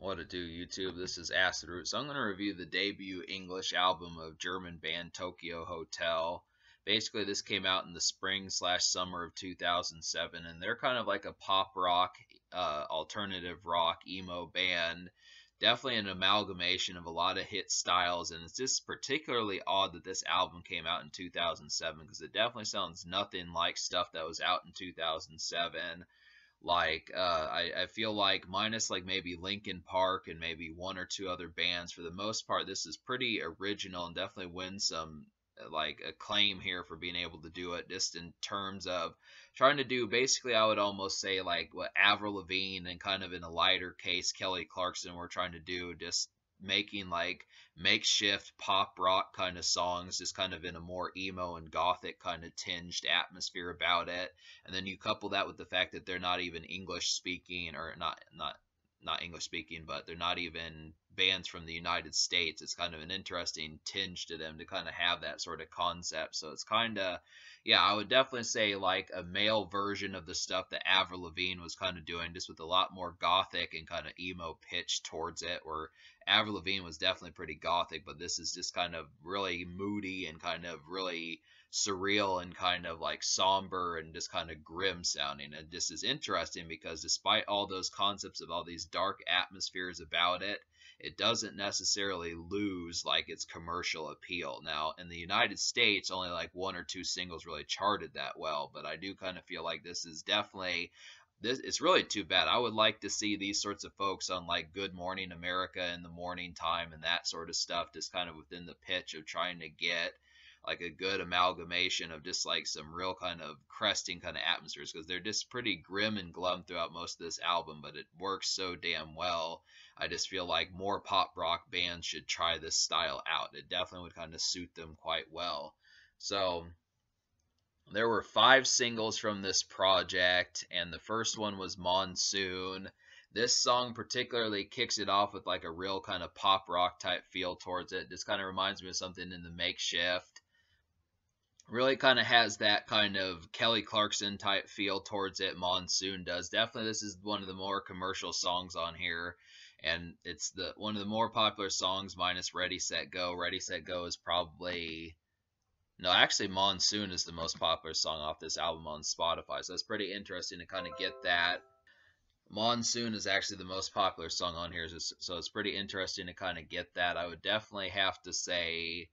What to do, YouTube? This is Acid Root. So I'm going to review the debut English album of German band Tokio Hotel. Basically, this came out in the spring/summer of 2007, and they're kind of like a pop rock, alternative rock, emo band. Definitely an amalgamation of a lot of hit styles, and it's just particularly odd that this album came out in 2007 because it definitely sounds nothing like stuff that was out in 2007. I feel like minus like maybe Linkin Park and maybe one or two other bands, for the most part, this is pretty original and definitely wins some like acclaim here for being able to do it. Just in terms of trying to do, basically, I would almost say like what Avril Lavigne and kind of in a lighter case Kelly Clarkson were trying to do, just making like makeshift pop rock kind of songs, just kind of in a more emo and gothic kind of tinged atmosphere about it. And then you couple that with the fact that they're not even English speaking, or not English speaking, but they're not even bands from the United States. It's kind of an interesting tinge to them to kind of have that sort of concept. So it's kind of, yeah, I would definitely say like a male version of the stuff that Avril Lavigne was kind of doing, just with a lot more gothic and kind of emo pitch towards it, where Avril Lavigne was definitely pretty gothic, but this is just kind of really moody and kind of really surreal and kind of like somber and just kind of grim sounding. And this is interesting because despite all those concepts of all these dark atmospheres about it, it doesn't necessarily lose like its commercial appeal. Now, in the United States, only like one or two singles really charted that well, but I do kind of feel like this is definitely this, it's really too bad. I would like to see these sorts of folks on like Good Morning America in the morning time and that sort of stuff, just kind of within the pitch of trying to get like a good amalgamation of just like some real kind of cresting kind of atmospheres, because they're just pretty grim and glum throughout most of this album, but it works so damn well. I just feel like more pop rock bands should try this style out. It definitely would kind of suit them quite well. So there were 5 singles from this project, and the first one was Monsoon. This song particularly kicks it off with like a real kind of pop rock type feel towards it. This kind of reminds me of something in the Makeshift. Really kind of has that kind of Kelly Clarkson type feel towards it. Monsoon does. Definitely this is one of the more commercial songs on here, and it's the one of the more popular songs minus Ready Set Go. Ready Set Go is probably, no, actually Monsoon is the most popular song off this album on Spotify. So it's pretty interesting to kind of get that. Monsoon is actually the most popular song on here, so it's pretty interesting to kind of get that. I would definitely have to say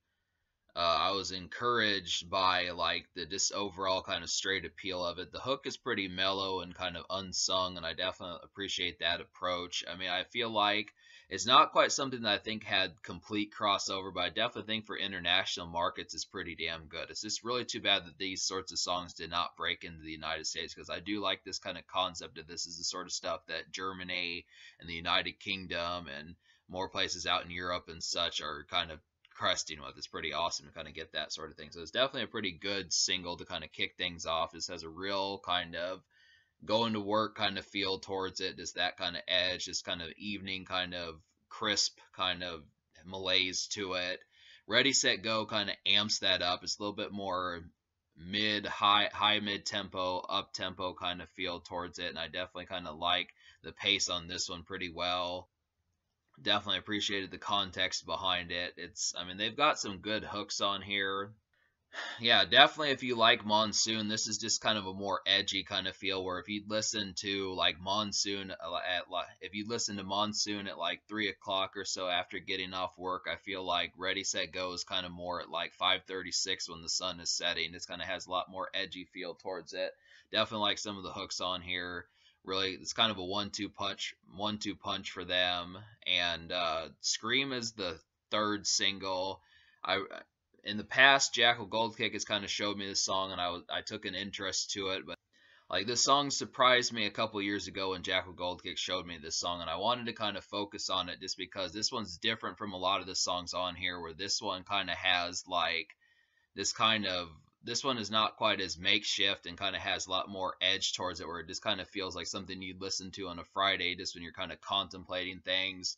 I was encouraged by like the just overall kind of straight appeal of it. The hook is pretty mellow and kind of unsung, and I definitely appreciate that approach. I mean, I feel like it's not quite something that I think had complete crossover, but I definitely think for international markets it's pretty damn good. It's just really too bad that these sorts of songs did not break into the United States, because I do like this kind of concept of this is the sort of stuff that Germany and the United Kingdom and more places out in Europe and such are kind of cresting with. It's pretty awesome to kind of get that sort of thing. So it's definitely a pretty good single to kind of kick things off. This has a real kind of going to work kind of feel towards it, just that kind of edge, this kind of evening kind of crisp kind of malaise to it. Ready Set Go kind of amps that up. It's a little bit more high mid tempo, up tempo kind of feel towards it, and I definitely kind of like the pace on this one pretty well. Definitely appreciated the context behind it. I mean, they've got some good hooks on here. Yeah, definitely if you like Monsoon, this is just kind of a more edgy kind of feel, where if you listen to like Monsoon if you listen to Monsoon at like 3 o'clock or so after getting off work, I feel like Ready Set Go is kind of more at like 5:36 when the sun is setting. This kind of has a lot more edgy feel towards it. Definitely like some of the hooks on here. Really, it's kind of a one-two punch for them. And Scream is the third single. I In the past, Jackal Goldkick has kind of showed me this song, and I took an interest to it. But like this song surprised me a couple years ago when Jackal Goldkick showed me this song, and I wanted to kind of focus on it just because this one's different from a lot of the songs on here, where this one kind of has like this one is not quite as makeshift and kind of has a lot more edge towards it, where it just kind of feels like something you'd listen to on a Friday just when you're kind of contemplating things,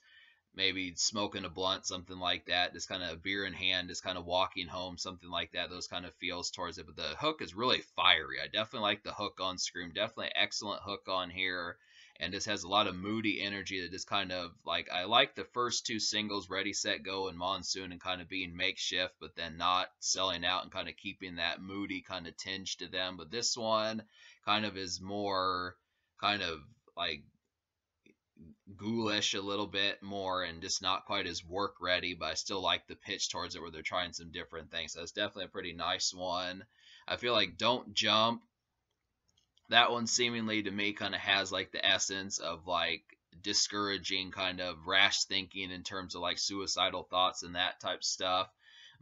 maybe smoking a blunt, something like that, just kind of a beer in hand, just kind of walking home, something like that, those kind of feels towards it. But the hook is really fiery. I definitely like the hook on Scream. Definitely excellent hook on here. and just has a lot of moody energy that just kind of like, I like the first two singles, Ready Set Go and Monsoon, and kind of being makeshift, but then not selling out and kind of keeping that moody kind of tinge to them. But this one kind of is more kind of like ghoulish a little bit more and just not quite as work ready, but I still like the pitch towards it where they're trying some different things. So it's definitely a pretty nice one. I feel like Don't Jump, that one seemingly to me kind of has like the essence of like discouraging kind of rash thinking in terms of like suicidal thoughts and that type stuff.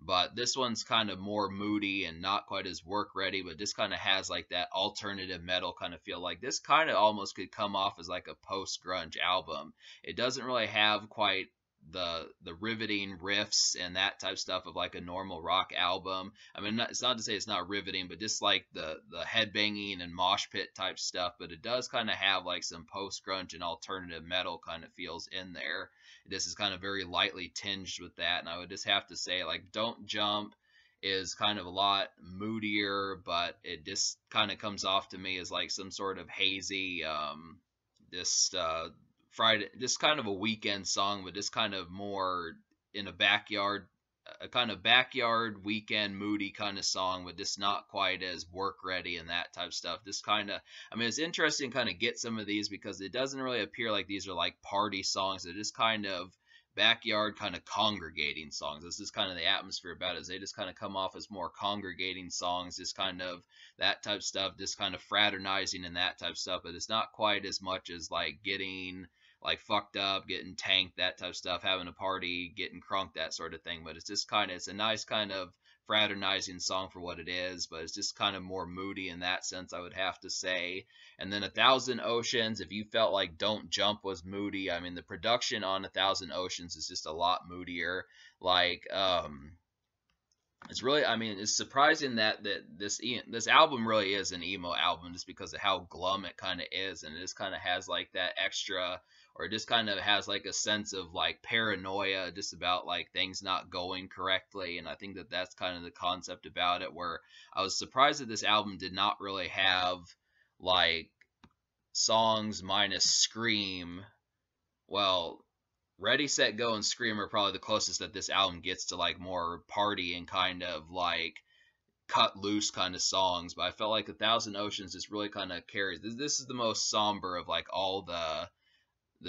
But this one's kind of more moody and not quite as work ready, but just kind of has like that alternative metal kind of feel. Like this kind of almost could come off as like a post grunge album. It doesn't really have quite the riveting riffs and that type of stuff of like a normal rock album. I mean, it's not to say it's not riveting, but just like the headbanging and mosh pit type stuff. But it does kind of have like some post grunge and alternative metal kind of feels in there. This is kind of very lightly tinged with that, and I would just have to say like Don't Jump is kind of a lot moodier, but it just kind of comes off to me as like some sort of hazy this Friday, just kind of a weekend song, but just kind of more in a backyard, a kind of backyard weekend moody kind of song, but just not quite as work ready and that type of stuff. Just kind of, I mean, it's interesting to kind of get some of these because it doesn't really appear like these are like party songs. They're just kind of backyard kind of congregating songs. This is kind of the atmosphere about it. Is they just kind of come off as more congregating songs, just kind of that type of stuff, just kind of fraternizing and that type of stuff. But it's not quite as much as like getting like fucked up, getting tanked, that type of stuff, having a party, getting crunk, that sort of thing. But it's just kind of, it's a nice kind of fraternizing song for what it is, but it's just kind of more moody in that sense, I would have to say. And then A Thousand Oceans, if you felt like Don't Jump was moody, I mean, the production on A Thousand Oceans is just a lot moodier. Like, it's really, I mean, it's surprising that this album really is an emo album just because of how glum it kind of is, and it just kind of has like that extra, or it just kind of has like a sense of like paranoia just about like things not going correctly. And I think that that's kind of the concept about it, where I was surprised that this album did not really have like songs minus Scream. Well, Ready, Set, Go, and Scream are probably the closest that this album gets to like more party and kind of like cut loose kind of songs. But I felt like A Thousand Oceans just really kind of carries. This is the most somber of like all the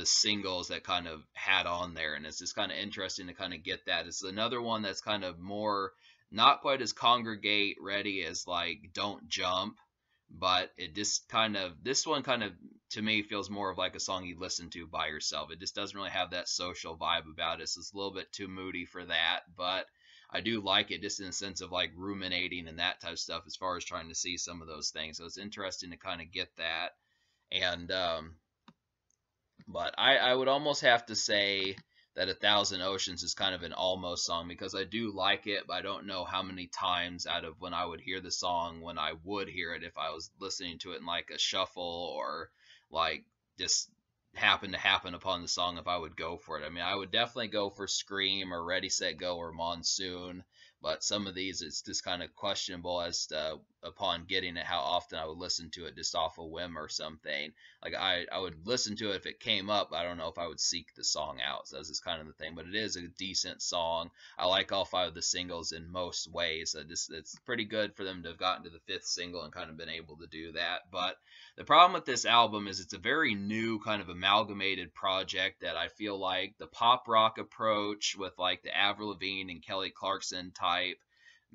singles that kind of had on there, and it's just kind of interesting to kind of get that. It's another one that's kind of more not quite as congregate ready as like Don't Jump, but it just kind of, this one kind of to me feels more of like a song you listen to by yourself. It just doesn't really have that social vibe about it. So it's a little bit too moody for that, but I do like it just in the sense of like ruminating and that type of stuff as far as trying to see some of those things. So it's interesting to kind of get that. And but I would almost have to say that A Thousand Oceans is kind of an almost song because I do like it, but I don't know how many times out of when I would hear the song when I would hear it if I was listening to it in like a shuffle or like just happen to happen upon the song if I would go for it. I mean, I would definitely go for Scream or Ready Set Go or Monsoon, but some of these it's just kind of questionable as to upon getting it how often I would listen to it just off a whim or something. Like I would listen to it if it came up. I don't know if I would seek the song out. So that's kind of the thing. But it is a decent song. I like all five of the singles in most ways. It's pretty good for them to have gotten to the fifth single and kind of been able to do that. But the problem with this album is it's a very new kind of amalgamated project that I feel like the pop rock approach with like the Avril Lavigne and Kelly Clarkson type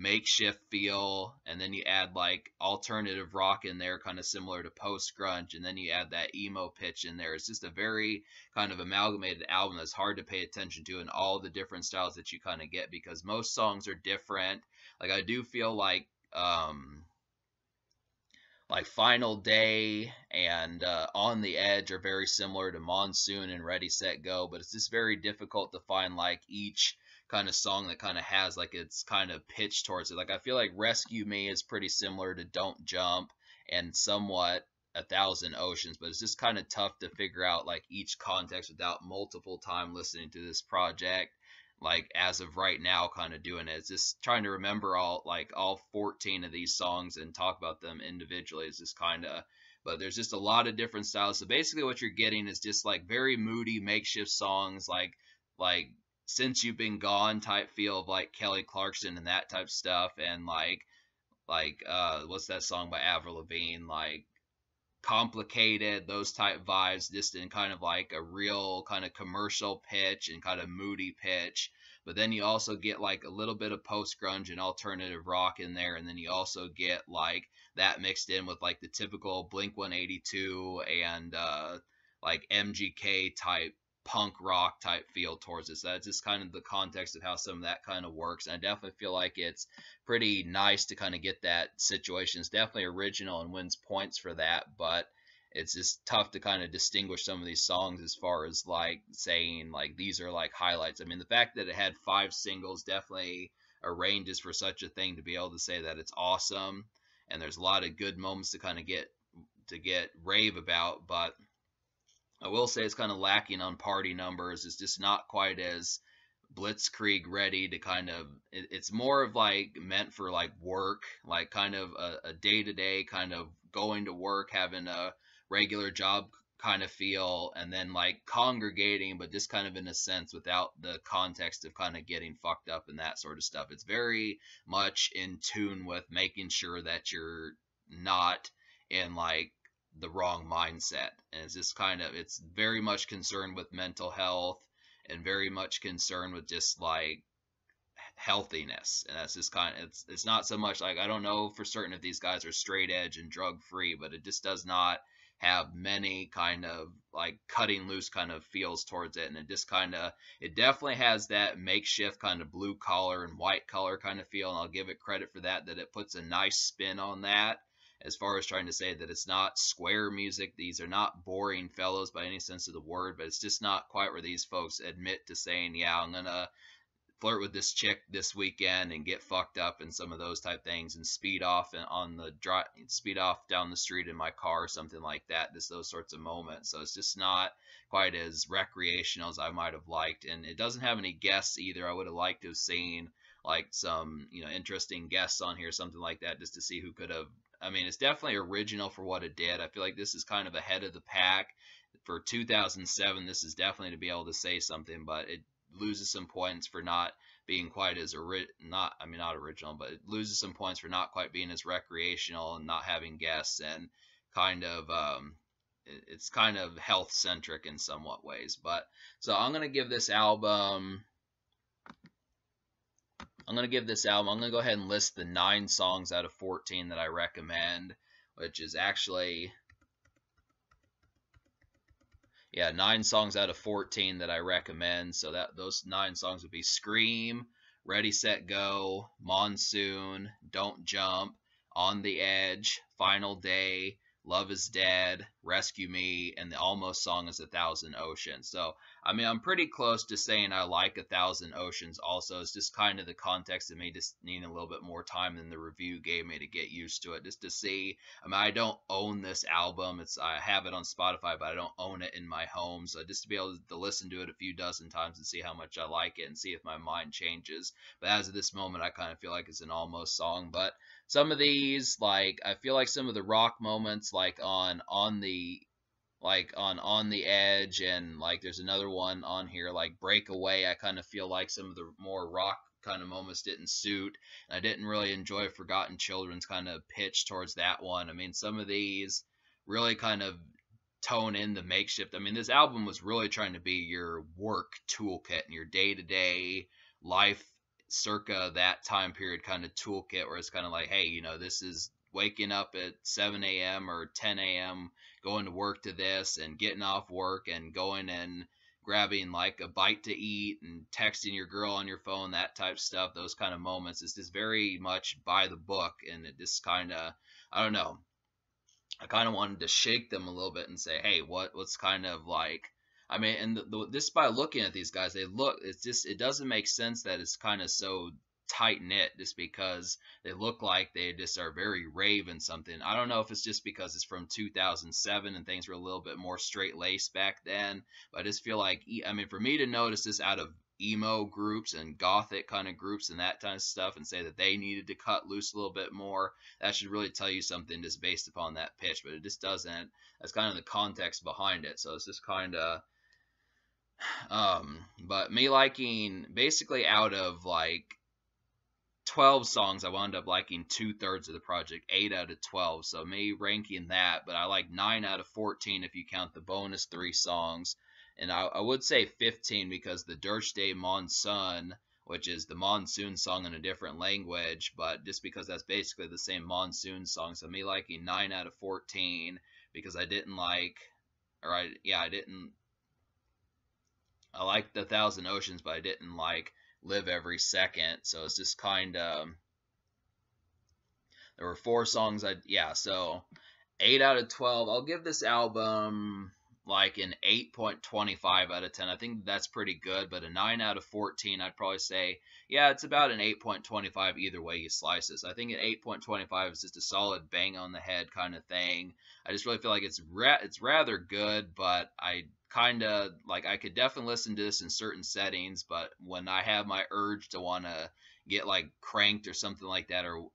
makeshift feel, and then you add like alternative rock in there, kind of similar to post grunge, and then you add that emo pitch in there. It's just a very kind of amalgamated album that's hard to pay attention to in all the different styles that you kind of get because most songs are different. Like I do feel like Final Day and On the Edge are very similar to Monsoon and Ready Set Go, but it's just very difficult to find like each kind of song that kind of has like its kind of pitch towards it. Like I feel like Rescue Me is pretty similar to Don't Jump and somewhat A Thousand Oceans, but it's just kind of tough to figure out like each context without multiple time listening to this project. Like as of right now, kind of doing it. It's just trying to remember all 14 of these songs and talk about them individually is just kind of but there's just a lot of different styles. So basically what you're getting is just like very moody makeshift songs, like since you've been gone type feel of like Kelly Clarkson and that type stuff, and what's that song by Avril Lavigne, like complicated, those type vibes, just in kind of like a real kind of commercial pitch and kind of moody pitch. But then you also get like a little bit of post grunge and alternative rock in there, and then you also get like that mixed in with like the typical Blink 182 and like MGK type punk rock type feel towards it. So that's just kind of the context of how some of that kind of works. And I definitely feel like it's pretty nice to kind of get that situation. It's definitely original and wins points for that, but it's just tough to kind of distinguish some of these songs as far as like saying like these are like highlights. I mean, the fact that it had 5 singles definitely arranges for such a thing to be able to say that it's awesome, and there's a lot of good moments to kind of get rave about, but I will say it's kind of lacking on party numbers. It's just not quite as blitzkrieg ready to kind of, it's more of like meant for like work, like kind of a day-to-day kind of going to work, having a regular job kind of feel, and then like congregating, but just kind of in a sense without the context of kind of getting fucked up and that sort of stuff. It's very much in tune with making sure that you're not in like the wrong mindset, and it's just kind of, it's very much concerned with mental health and very much concerned with just like healthiness. And that's just kind of, it's not so much like, I don't know for certain if these guys are straight edge and drug free, but it just does not have many kind of like cutting loose kind of feels towards it. And it just kind of, it definitely has that makeshift kind of blue collar and white collar kind of feel, and I'll give it credit for that, that it puts a nice spin on that, as far as trying to say that it's not square music. These are not boring fellows by any sense of the word, but it's just not quite where these folks admit to saying, yeah, I'm gonna flirt with this chick this weekend and get fucked up and some of those type things, and speed off and on the drive, speed off down the street in my car or something like that. Just those sorts of moments. So it's just not quite as recreational as I might have liked, and it doesn't have any guests either. I would have liked to have seen like some, you know, interesting guests on here, something like that, just to see who could have. I mean, it's definitely original for what it did. I feel like this is kind of ahead of the pack for 2007. This is definitely to be able to say something, but it loses some points for not being quite as not original, but it loses some points for not quite being as recreational and not having guests, and kind of it's kind of health centric in somewhat ways. But so I'm gonna give this album. I'm going to go ahead and list the 9 songs out of 14 that I recommend, which is actually, yeah, 9 songs out of 14 that I recommend. So that those 9 songs would be Scream, Ready, Set, Go, Monsoon, Don't Jump, On the Edge, Final Day, Love is Dead, Rescue Me, and the almost song is 1,000 Oceans. So, I mean, I'm pretty close to saying I like 1,000 Oceans also. It's just kind of the context of me just needing a little bit more time than the review gave me to get used to it, just to see. I mean, I don't own this album. I have it on Spotify, but I don't own it in my home. So just to be able to listen to it a few dozen times and see how much I like it and see if my mind changes. But as of this moment, I kind of feel like it's an almost song. But some of these, like, I feel like some of the rock moments, like on the Edge, and like there's another one on here like Breakaway, I kind of feel like some of the more rock kind of moments didn't suit, and I didn't really enjoy Forgotten Children's kind of pitch towards that one. I mean, some of these really kind of tone in the makeshift. I mean, this album was really trying to be your work toolkit and your day-to-day life circa that time period kind of toolkit, where it's kind of like, hey, you know, this is waking up at 7 a.m. or 10 a.m., going to work to this, and getting off work and going and grabbing like a bite to eat and texting your girl on your phone, that type stuff. Those kind of moments, it's just very much by the book, and it just kind of, I don't know, I kind of wanted to shake them a little bit and say, hey, what's kind of like, I mean, and just by looking at these guys, it's just, it doesn't make sense that it's kind of so tight knit, just because they look like they just are very rave and something. I don't know if it's just because it's from 2007 and things were a little bit more straight laced back then, but I just feel like, I mean, for me to notice this out of emo groups and gothic kind of groups and that kind of stuff, and say that they needed to cut loose a little bit more, that should really tell you something just based upon that pitch. But it just doesn't. That's kind of the context behind it. So it's just kind of but me liking basically out of like 12 songs, I wound up liking 2/3 of the project, 8 out of 12. So me ranking that, but I like 9 out of 14 if you count the bonus 3 songs. And I would say 15 because the Durch de Monsun, which is the monsoon song in a different language, but just because that's basically the same monsoon song. So me liking 9 out of 14 because I didn't like, or I didn't, I liked the Thousand Oceans, but I didn't like Live Every Second. So it's just kind of, there were 4 songs so 8 out of 12. I'll give this album like an 8.25 out of 10. I think that's pretty good, but a 9 out of 14, I'd probably say, yeah, it's about an 8.25 either way you slice this. I think an 8.25 is just a solid bang on the head kind of thing. I just really feel like it's rather good, but I kind of like, I could definitely listen to this in certain settings, but when I have my urge to want to get like cranked or something like that, or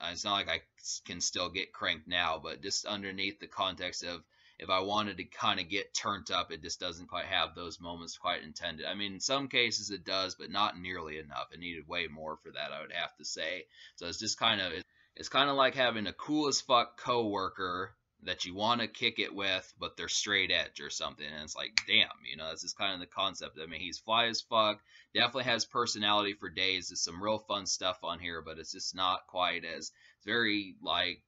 it's not like I can still get cranked now, but just underneath the context of if I wanted to kind of get turned up, it just doesn't quite have those moments quite intended. I mean, in some cases it does, but not nearly enough. It needed way more for that, I would have to say. So it's just kind of, it's kind of like having a cool as fuck coworker that you want to kick it with, but they're straight edge or something. And it's like, damn, that's just kind of the concept. I mean, he's fly as fuck, definitely has personality for days. There's some real fun stuff on here, but it's just not quite as, it's very like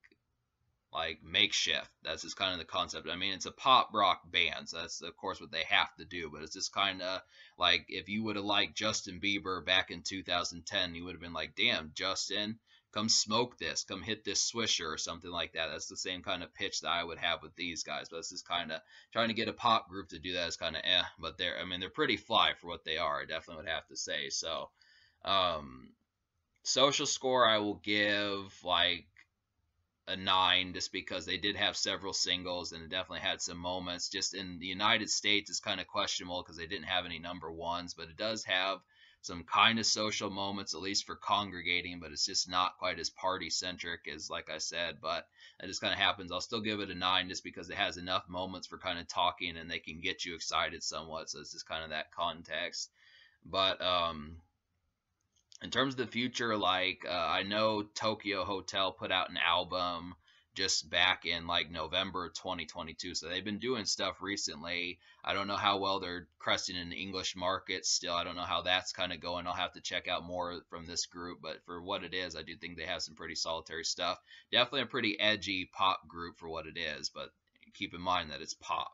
makeshift. That's just kind of the concept. I mean, it's a pop rock band, so that's of course what they have to do. But it's just kind of like if you would have liked Justin Bieber back in 2010, you would have been like, "Damn, Justin, come smoke this, come hit this swisher or something like that." That's the same kind of pitch that I would have with these guys. But it's just kind of trying to get a pop group to do that is kind of But I mean, they're pretty fly for what they are. I definitely would have to say. So, social score, I will give like a 9 just because they did have several singles and it definitely had some moments. Just in the United States, it's kind of questionable because they didn't have any #1s, but it does have some kind of social moments, at least for congregating, but it's just not quite as party centric as, like I said, but it just kind of happens. I'll still give it a 9 just because it has enough moments for kind of talking and they can get you excited somewhat. So it's just kind of that context. But in terms of the future, like I know Tokio Hotel put out an album just back in like November 2022, so they've been doing stuff recently. I don't know how well they're cresting in the English market still. I don't know how that's kind of going. I'll have to check out more from this group, but for what it is, I do think they have some pretty solitary stuff. Definitely a pretty edgy pop group for what it is, but keep in mind that it's pop.